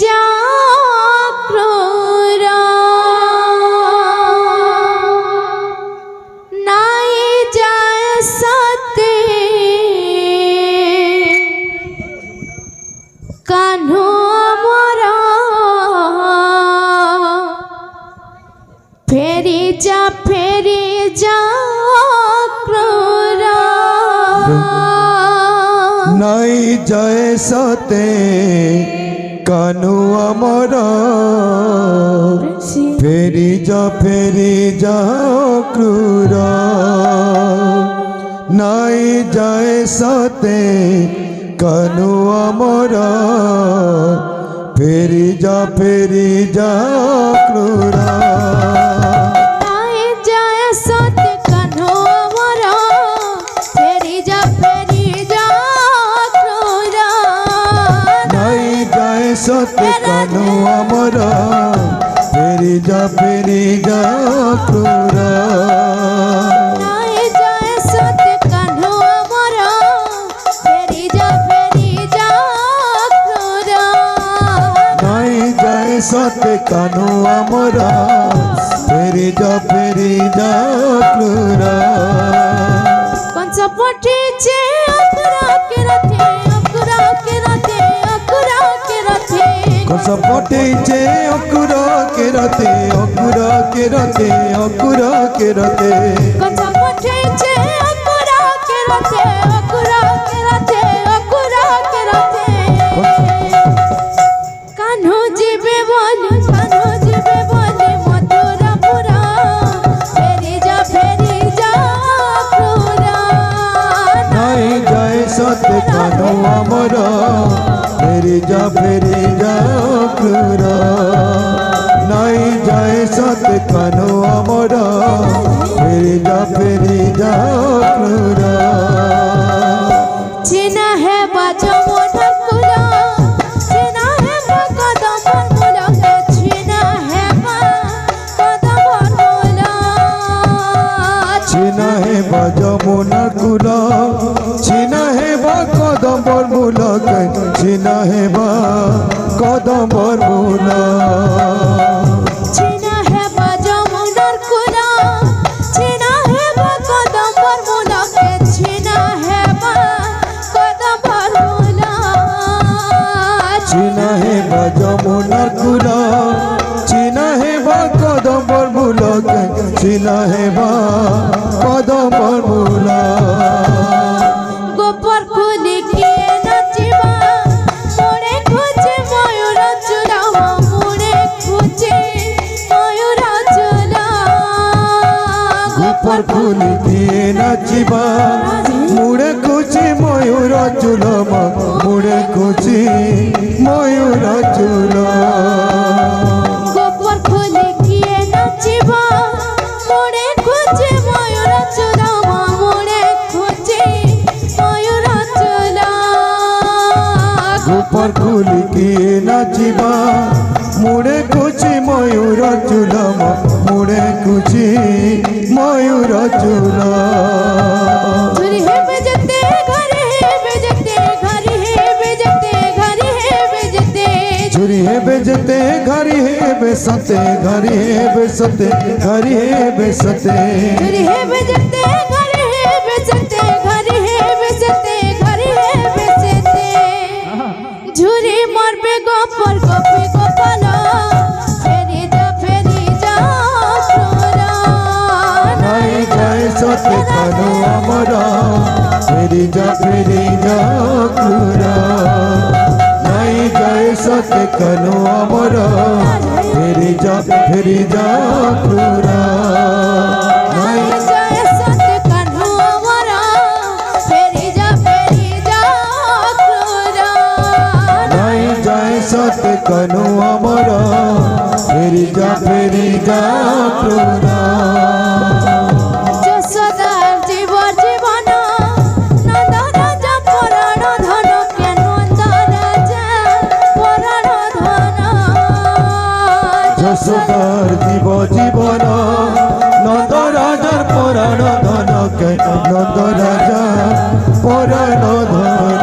जा क्रूर नाई जाए सते कान्हो मोरा फेरी जा क्रूर नाई जाए सते कान्हो मोरा फेरी जा क्रूर नाई जाए सते कान्हो मोरा फेरी जा क्रूर सत्य कान्हो मोरा फेरी जा क्रूर नाई जाए सत्य कान्हो मोरा फेरी जा क्रूर नाई जाए सत्य कान्हो मोरा फेरी जा क्रूर कंस पठिचे अकुरा के रथे कंस पठिचे अकुरा के रथे कंस पठिचे अकुरा के रथे कान्हो जीवे बोले मथुरापुरा फेरी जा क्रूर नाई जाए सत्य कान्हो मोरा फेरी जा क्रूर नाई जाए सत्य कान्हो मोरा फेरी जा क्रूर चिन्ह है बाजमोनर कुला चिन्ह है कदमर मुला चिन्ह है कदमर मुला चिन्ह है बाजमोनर कुला चिन्ह है कदमर मुला चिन्ह है कदमर मुला चिन्ह है बाजमोनर कुला चिन्ह है कदमर मुला चिन्ह है कदमर मुला चिन्ह है बाजमोनर कुला चिन्ह है कदमर मुला चिन्ह है कदमर मुला गोपर खुली किए नचिबा मोड़े खोजे मयूर चूला मोड़े खोजे मयूर चूला गोपर खुली किए नचिबा मुड़े खोजे मयूर चूला मुड़े खोजे मयूर चूला गोपर खुली किए नचिबा मोड़े खोजे मयूर चूला मोड़े खोजे मयूर चूला गोपर खुली किए नचिबा मुड़े खोजे मयूर चूला मुड़े खोजे मयूर चूला झुरी है बेजते घर है बेजते झुरी है बेजते घरी है बेसते झुरी है बेजते घर है बेसते झुरी मरबे गोपर गोपाला फेरी जा क्रूर नाई जाए सत्य कान्हो मोरा फेरी जा क्रूर नाई जाए सत्य कान्हो मोरा फेरी जा क्रूर नाई जाए सत्य कान्हो मोरा फेरी जा क्रूर नाई जाए सत्य कान्हो मोरा फेरी जा क्रूर যশোদার জীবন নন্দ রাজা পরাণ ধন কে নন্দ রাজা পরাণ ধন যশোদার জীবন নন্দ রাজার পরাণ ধন কে নন্দ রাজা পরাণ ধন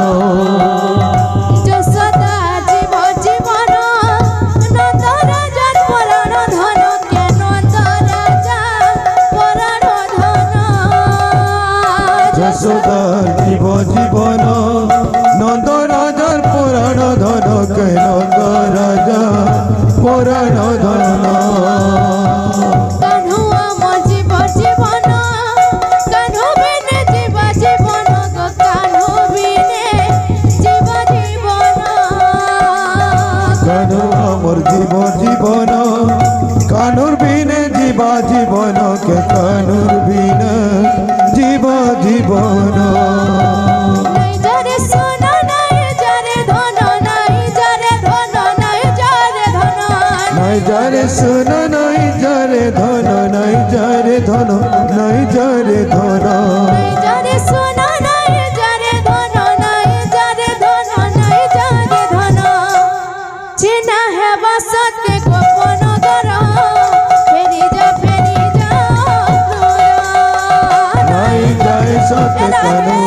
যশোদা জীবন যশোদার জীব জীবন নন্দ রাজার পুরাণ ধন কে নন্দ রাজা পুরাণ ধন কানু আমার জীব জীবন কানু বিনে জীব জীবন গো কানু বিনে জীব জীবন কানু আমার জীব জীবন কানুর বিনে জীবা জীবন কে কানুর বিনে জীব জীবন নাই যারে সোনা নাই যারে ধন নাই যারে ধন নাই যারে ধন নাই যারে শুন নাই যারে ধন নাই যারে ধন নাই যারে ধন নাই যারে সোনা নাই যারে ধন নাই যারে ধন নাই যারে ধন চিনা হেবা সত্যে গোপন দর ফেরি যা নাই যায় সত কানু